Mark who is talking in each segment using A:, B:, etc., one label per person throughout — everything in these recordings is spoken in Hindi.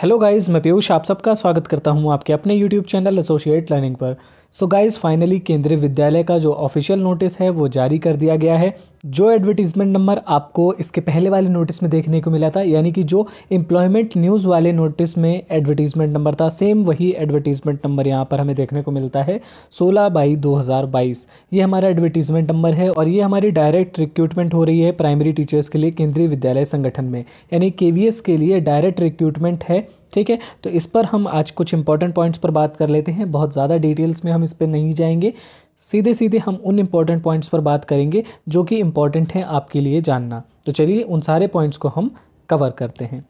A: हेलो गाइस, मैं पीयूष आप सबका स्वागत करता हूं आपके अपने यूट्यूब चैनल एसोसिएट लर्निंग पर। सो गाइस, फाइनली केंद्रीय विद्यालय का जो ऑफिशियल नोटिस है वो जारी कर दिया गया है। जो एडवर्टीजमेंट नंबर आपको इसके पहले वाले नोटिस में देखने को मिला था, यानी कि जो एम्प्लॉयमेंट न्यूज़ वाले नोटिस में एडवर्टीजमेंट नंबर था, सेम वही एडवर्टीजमेंट नंबर यहाँ पर हमें देखने को मिलता है 16/2022। ये हमारा एडवर्टीजमेंट नंबर है और ये हमारी डायरेक्ट रिक्रूटमेंट हो रही है प्राइमरी टीचर्स के लिए केंद्रीय विद्यालय संगठन में, यानी केवीएस के लिए डायरेक्ट रिक्रूटमेंट है। ठीक है, तो इस पर हम आज कुछ इंपॉर्टेंट पॉइंट्स पर बात कर लेते हैं। बहुत ज़्यादा डिटेल्स में हम इस पर नहीं जाएंगे, सीधे सीधे हम उन इंपॉर्टेंट पॉइंट्स पर बात करेंगे जो कि इंपॉर्टेंट हैं आपके लिए जानना। तो चलिए उन सारे पॉइंट्स को हम कवर करते हैं।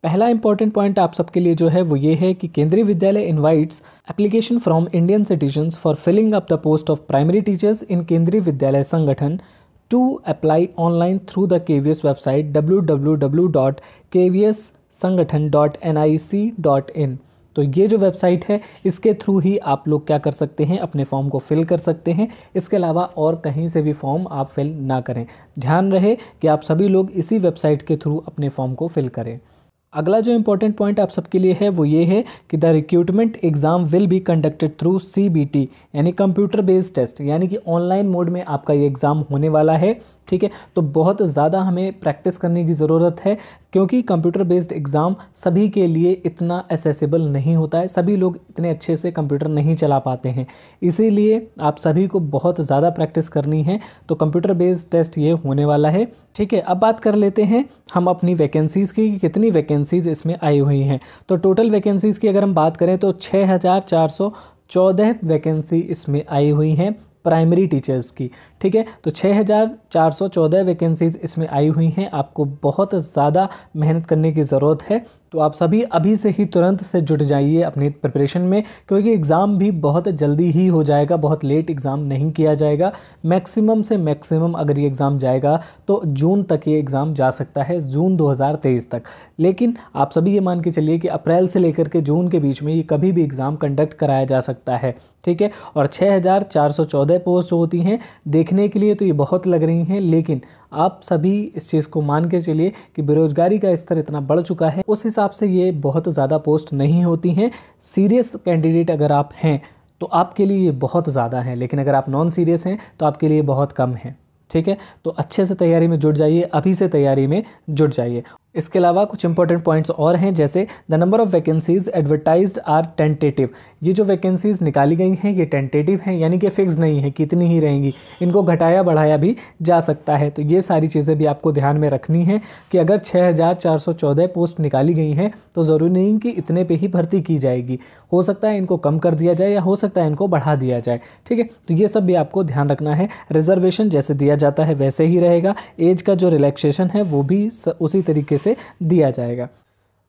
A: पहला इंपॉर्टेंट पॉइंट आप सबके लिए जो है वो ये है कि Kendriya Vidyalaya invites application from Indian citizens for filling up the post of primary teachers in Kendriya Vidyalaya संगठन to apply online through the KVS website www.kvssangathan.nic.in। तो ये जो वेबसाइट है इसके थ्रू ही आप लोग क्या कर सकते हैं, अपने फॉर्म को फिल कर सकते हैं। इसके अलावा और कहीं से भी फॉर्म आप फिल ना करें। ध्यान रहे कि आप सभी लोग इसी वेबसाइट के थ्रू अपने फॉर्म को फिल करें। अगला जो इंपॉर्टेंट पॉइंट आप सबके लिए है वो ये है कि the recruitment exam will be conducted through CBT, यानी कंप्यूटर बेस्ड टेस्ट, यानी कि ऑनलाइन मोड में आपका ये एग्ज़ाम होने वाला है। ठीक है, तो बहुत ज़्यादा हमें प्रैक्टिस करने की ज़रूरत है, क्योंकि कंप्यूटर बेस्ड एग्ज़ाम सभी के लिए इतना एसेसिबल नहीं होता है। सभी लोग इतने अच्छे से कंप्यूटर नहीं चला पाते हैं, इसीलिए आप सभी को बहुत ज़्यादा प्रैक्टिस करनी है। तो कंप्यूटर बेस्ड टेस्ट ये होने वाला है। ठीक है, अब बात कर लेते हैं हम अपनी वैकेंसीज़ की, कितनी वैकेंसीज़ इसमें आई हुई हैं। तो टोटल वैकेंसीज़ की अगर हम बात करें तो 6414 वैकेंसी इसमें आई हुई हैं प्राइमरी टीचर्स की। ठीक है, तो 6414 वैकेंसीज़ इसमें आई हुई हैं। आपको बहुत ज़्यादा मेहनत करने की ज़रूरत है, तो आप सभी अभी से ही तुरंत से जुट जाइए अपनी प्रिपरेशन में, क्योंकि एग्ज़ाम भी बहुत जल्दी ही हो जाएगा, बहुत लेट एग्ज़ाम नहीं किया जाएगा। मैक्सिमम से मैक्सिमम अगर ये एग्ज़ाम जाएगा तो जून तक ये एग्ज़ाम जा सकता है, जून 2023 तक। लेकिन आप सभी ये मान के चलिए कि अप्रैल से लेकर के जून के बीच में ये कभी भी एग्ज़ाम कंडक्ट कराया जा सकता है। ठीक है, और 6414 पोस्ट जो होती हैं देखने के लिए तो ये बहुत लग रही हैं, लेकिन आप सभी इस चीज़ को मान के चलिए कि बेरोजगारी का स्तर इतना बढ़ चुका है, उस हिसाब से ये बहुत ज़्यादा पोस्ट नहीं होती हैं। सीरियस कैंडिडेट अगर आप हैं तो आपके लिए ये बहुत ज़्यादा है, लेकिन अगर आप नॉन सीरियस हैं तो आपके लिए बहुत कम है। ठीक है, तो अच्छे से तैयारी में जुट जाइए, अभी से तैयारी में जुट जाइए। इसके अलावा कुछ इंपॉर्टेंट पॉइंट्स और हैं, जैसे the number of vacancies advertised are tentative. ये जो वैकेंसीज निकाली गई हैं ये टेंटेटिव हैं, यानी कि फिक्स नहीं है कितनी ही रहेंगी, इनको घटाया बढ़ाया भी जा सकता है। तो ये सारी चीज़ें भी आपको ध्यान में रखनी है कि अगर 6414 पोस्ट निकाली गई हैं तो ज़रूरी नहीं कि इतने पे ही भर्ती की जाएगी। हो सकता है इनको कम कर दिया जाए या हो सकता है इनको बढ़ा दिया जाए। ठीक है, तो ये सब भी आपको ध्यान रखना है। रिजर्वेशन जैसे दिया जाता है वैसे ही रहेगा। एज का जो रिलैक्सेशन है वो भी उसी तरीके से दिया जाएगा।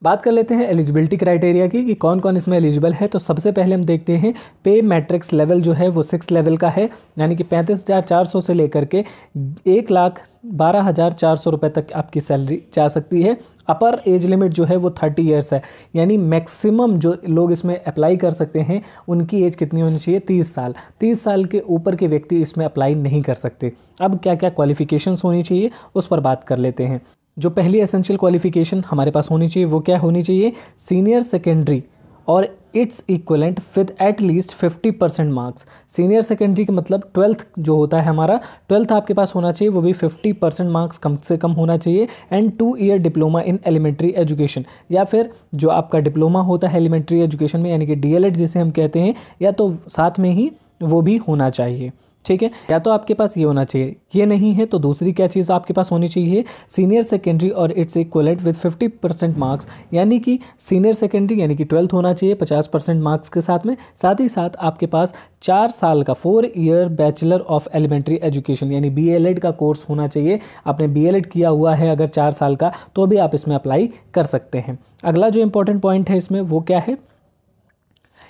A: बात कर लेते हैं एलिजिबिलिटी क्राइटेरिया की कि कौन कौन इसमें एलिजिबल है। तो सबसे पहले हम देखते हैं पे मैट्रिक्स लेवल जो है वो 6 लेवल का है, यानी कि 35,400 से लेकर के 1,12,400 रुपये तक आपकी सैलरी जा सकती है। अपर एज लिमिट जो है वो 30 ईयर्स है, यानी मैक्सिमम जो लोग इसमें अप्लाई कर सकते हैं उनकी एज कितनी होनी चाहिए, 30 साल। 30 साल के ऊपर के व्यक्ति इसमें अप्लाई नहीं कर सकते। अब क्या क्या क्वालिफिकेशंस होनी चाहिए उस पर बात कर लेते हैं। जो पहली एसेंशियल क्वालिफिकेशन हमारे पास होनी चाहिए वो क्या होनी चाहिए, सीनियर सेकेंडरी और it's equivalent with at least 50% marks. Senior secondary का मतलब 12th जो होता है हमारा, 12th आपके पास होना चाहिए, वो भी 50% मार्क्स कम से कम होना चाहिए। And 2 year diploma in elementary education, या फिर जो आपका डिप्लोमा होता है एलिमेंट्री एजुकेशन में, यानी कि DLED जिसे हम कहते हैं, या तो साथ में ही वो भी होना चाहिए। ठीक है, या तो आपके पास ये होना चाहिए, ये नहीं है तो दूसरी क्या चीज़ आपके पास होनी चाहिए, सीनियर सेकेंडरी और इट्स इक्वलेंट विद 50% मार्क्स, यानी कि सीनियर सेकेंडरी यानी कि 12th होना चाहिए 50% मार्क्स के साथ में। साथ ही साथ आपके पास 4 साल का 4 year bachelor of elementary education यानी BLED का कोर्स होना चाहिए। आपने BLED किया हुआ है अगर 4 साल का तो भी आप इसमें अप्लाई कर सकते हैं। अगला जो इंपॉर्टेंट पॉइंट है इसमें वो क्या है,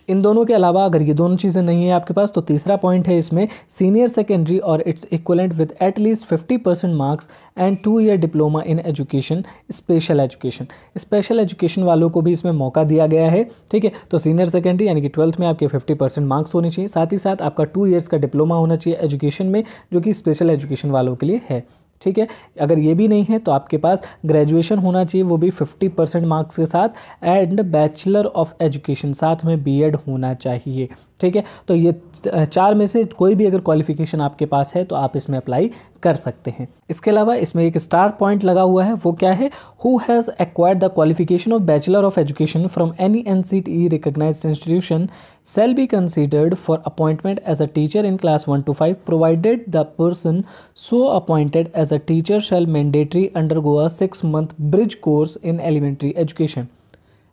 A: इन दोनों के अलावा अगर ये दोनों चीज़ें नहीं है आपके पास तो तीसरा पॉइंट है इसमें, सीनियर सेकेंडरी और it's equivalent with at least 50% marks and 2 year diploma in education special education. Special education वालों को भी इसमें मौका दिया गया है। ठीक है, तो सीनियर सेकेंडरी यानी कि 12th में आपके 50% मार्क्स होने चाहिए, साथ ही साथ आपका 2 ईयर्स का डिप्लोमा होना चाहिए एजुकेशन में, जो कि स्पेशल एजुकेशन वालों के लिए है। ठीक है। अगर ये भी नहीं है तो आपके पास ग्रेजुएशन होना चाहिए, वो भी 50% मार्क्स के साथ, एंड बैचलर ऑफ एजुकेशन, साथ में बीएड होना चाहिए, ठीक है। तो ये 4 में से कोई भी अगर क्वालिफिकेशन आपके पास है तो आप इसमें अप्लाई कर सकते हैं। इसके अलावा इसमें एक स्टार पॉइंट लगा हुआ है, वो क्या है, who has acquired the qualification of bachelor of education from any NCTE recognized institution shall be considered for appointment as a teacher in class 1 to 5 provided the person so appointed as a teacher shall mandatory undergo a 6-month bridge course in elementary education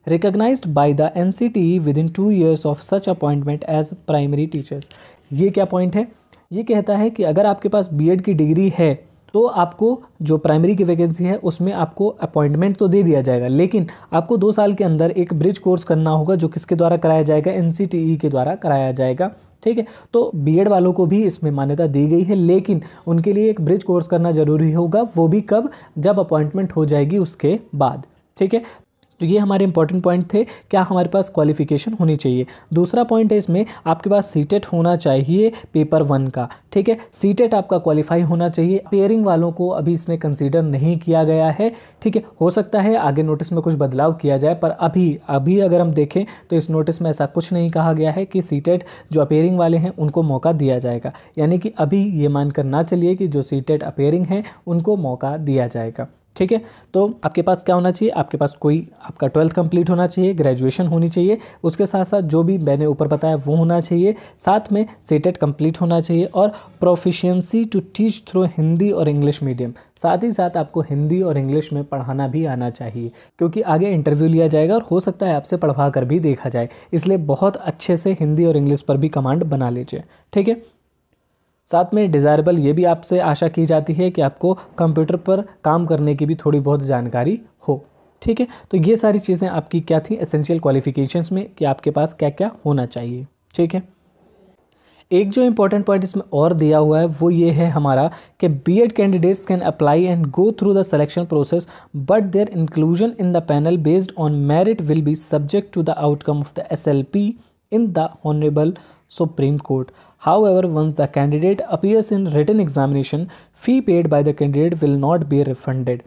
A: recognized by the NCTE within 2 years of such appointment as primary teachers। ये क्या पॉइंट है, ये कहता है कि अगर आपके पास बीएड की डिग्री है तो आपको जो प्राइमरी की वैकेंसी है उसमें आपको अपॉइंटमेंट तो दे दिया जाएगा, लेकिन आपको 2 साल के अंदर एक ब्रिज कोर्स करना होगा जो किसके द्वारा कराया जाएगा, NCTE के द्वारा कराया जाएगा, ठीक है। तो बीएड वालों को भी इसमें मान्यता दी गई है, लेकिन उनके लिए एक ब्रिज कोर्स करना ज़रूरी होगा, वो भी कब, जब अपॉइंटमेंट हो जाएगी उसके बाद, ठीक है। तो ये हमारे इंपॉर्टेंट पॉइंट थे, क्या हमारे पास क्वालिफिकेशन होनी चाहिए। दूसरा पॉइंट है इसमें आपके पास सीटेट होना चाहिए पेपर 1 का, ठीक है। सीटेट आपका क्वालिफाई होना चाहिए। अपेयरिंग वालों को अभी इसमें कंसीडर नहीं किया गया है, ठीक है। हो सकता है आगे नोटिस में कुछ बदलाव किया जाए, पर अभी अगर हम देखें तो इस नोटिस में ऐसा कुछ नहीं कहा गया है कि सीटेट जो अपेयरिंग वाले हैं उनको मौका दिया जाएगा, यानी कि अभी ये मानकर ना चलिए कि जो सीटेट अपेयरिंग हैं उनको मौका दिया जाएगा, ठीक है। तो आपके पास क्या होना चाहिए, आपके पास कोई आपका 12th कंप्लीट होना चाहिए, ग्रेजुएशन होनी चाहिए, उसके साथ साथ जो भी मैंने ऊपर बताया वो होना चाहिए, साथ में सीटेट कंप्लीट होना चाहिए, और proficiency to teach through Hindi और इंग्लिश मीडियम, साथ ही साथ आपको हिंदी और इंग्लिश में पढ़ाना भी आना चाहिए, क्योंकि आगे इंटरव्यू लिया जाएगा और हो सकता है आपसे पढ़वा कर भी देखा जाए, इसलिए बहुत अच्छे से हिंदी और इंग्लिश पर भी कमांड बना लीजिए, ठीक है। साथ में डिज़ायरेबल ये भी आपसे आशा की जाती है कि आपको कंप्यूटर पर काम करने की भी थोड़ी बहुत जानकारी हो, ठीक है। तो ये सारी चीज़ें आपकी क्या थी एसेंशियल क्वालिफिकेशंस में, कि आपके पास क्या क्या होना चाहिए, ठीक है। एक जो इंपॉर्टेंट पॉइंट इसमें और दिया हुआ है वो ये है हमारा कि BEd candidates can apply and go through the selection process, but their inclusion in the panel based on merit will be subject to the outcome of the SLP in the Honorable Supreme Court. However, once the candidate appears in written examination, fee paid by the candidate will not be refunded.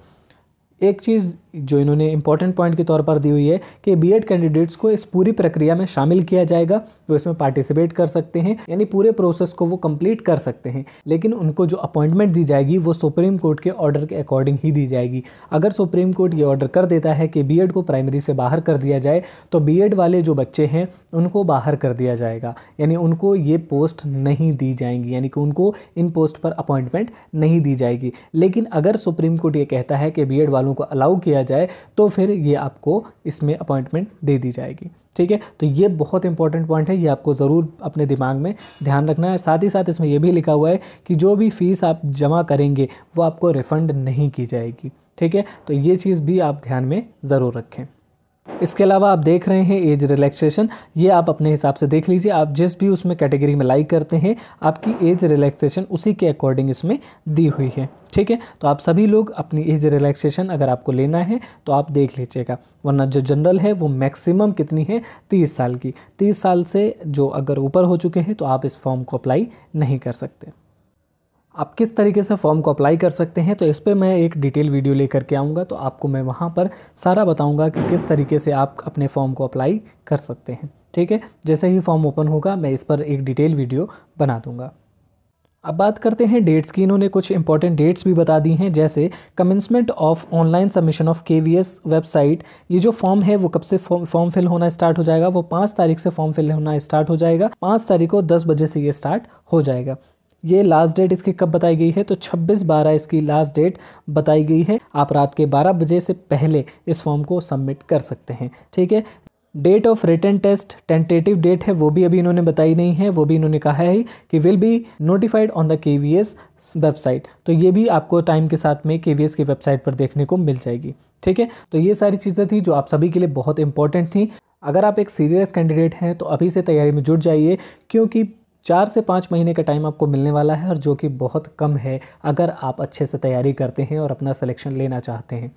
A: एक चीज़ जो इन्होंने इंपॉर्टेंट पॉइंट के तौर पर दी हुई है कि बीएड कैंडिडेट्स को इस पूरी प्रक्रिया में शामिल किया जाएगा, वो इसमें पार्टिसिपेट कर सकते हैं, यानी पूरे प्रोसेस को वो कंप्लीट कर सकते हैं, लेकिन उनको जो अपॉइंटमेंट दी जाएगी वो सुप्रीम कोर्ट के ऑर्डर के अकॉर्डिंग ही दी जाएगी। अगर सुप्रीम कोर्ट ये ऑर्डर कर देता है कि बीएड को प्राइमरी से बाहर कर दिया जाए तो बीएड वाले जो बच्चे हैं उनको बाहर कर दिया जाएगा, यानी उनको ये पोस्ट नहीं दी जाएंगी, यानी कि उनको इन पोस्ट पर अपॉइंटमेंट नहीं दी जाएगी। लेकिन अगर सुप्रीम कोर्ट ये कहता है कि बीएड वालों को अलाउ किया जाए तो फिर ये आपको इसमें अपॉइंटमेंट दे दी जाएगी, ठीक है। तो ये बहुत इंपॉर्टेंट पॉइंट है, ये आपको ज़रूर अपने दिमाग में ध्यान रखना है। साथ ही साथ इसमें यह भी लिखा हुआ है कि जो भी फ़ीस आप जमा करेंगे वो आपको रिफ़ंड नहीं की जाएगी, ठीक है। तो ये चीज़ भी आप ध्यान में ज़रूर रखें। इसके अलावा आप देख रहे हैं एज रिलैक्सेशन, ये आप अपने हिसाब से देख लीजिए, आप जिस भी उसमें कैटेगरी में लाइक करते हैं आपकी एज रिलैक्सेशन उसी के अकॉर्डिंग इसमें दी हुई है, ठीक है। तो आप सभी लोग अपनी एज रिलैक्सेशन अगर आपको लेना है तो आप देख लीजिएगा, वरना जो जनरल है वो मैक्सिमम कितनी है 30 साल की, 30 साल से जो अगर ऊपर हो चुके हैं तो आप इस फॉर्म को अप्लाई नहीं कर सकते। आप किस तरीके से फॉर्म को अप्लाई कर सकते हैं तो इस पर मैं एक डिटेल वीडियो लेकर के आऊँगा, तो आपको मैं वहाँ पर सारा बताऊँगा कि किस तरीके से आप अपने फॉर्म को अप्लाई कर सकते हैं, ठीक है। जैसे ही फॉर्म ओपन होगा मैं इस पर एक डिटेल वीडियो बना दूँगा। अब बात करते हैं डेट्स की। इन्होंने कुछ इंपॉर्टेंट डेट्स भी बता दी हैं, जैसे commencement of online submission of KVS website. ये जो फॉर्म है वो कब से फॉर्म फिल होना स्टार्ट हो जाएगा, वो 5 तारीख से फॉर्म फिल होना स्टार्ट हो जाएगा। 5 तारीख को 10 बजे से ये स्टार्ट हो जाएगा। ये लास्ट डेट इसकी कब बताई गई है तो 26/12 इसकी लास्ट डेट बताई गई है। आप रात के 12 बजे से पहले इस फॉर्म को सबमिट कर सकते हैं, ठीक है। Date of written test tentative date है वो भी अभी इन्होंने बताई नहीं है, वो भी इन्होंने कहा है कि will be notified on the KVS website. तो ये भी आपको टाइम के साथ में KVS की वेबसाइट पर देखने को मिल जाएगी, ठीक है। तो ये सारी चीज़ें थी जो आप सभी के लिए बहुत इंपॉर्टेंट थी। अगर आप एक सीरियस कैंडिडेट हैं तो अभी से तैयारी में जुट जाइए, क्योंकि 4 से 5 महीने का टाइम आपको मिलने वाला है, और जो कि बहुत कम है अगर आप अच्छे से तैयारी करते हैं और अपना सिलेक्शन लेना चाहते हैं,